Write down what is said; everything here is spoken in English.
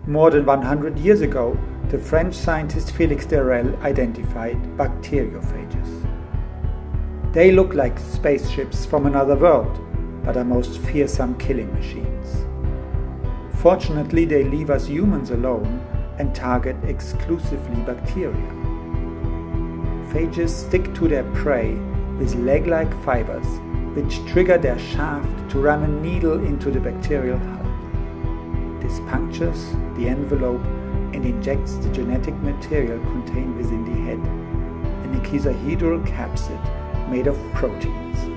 More than 100 years ago, the French scientist Félix Darel identified bacteriophages. They look like spaceships from another world, but are most fearsome killing machines. Fortunately, they leave us humans alone and target exclusively bacteria. Phages stick to their prey with leg-like fibers, which trigger their shaft to ram a needle into the bacterial hull. This punctures the envelope and injects the genetic material contained within the head, an icosahedral capsid made of proteins.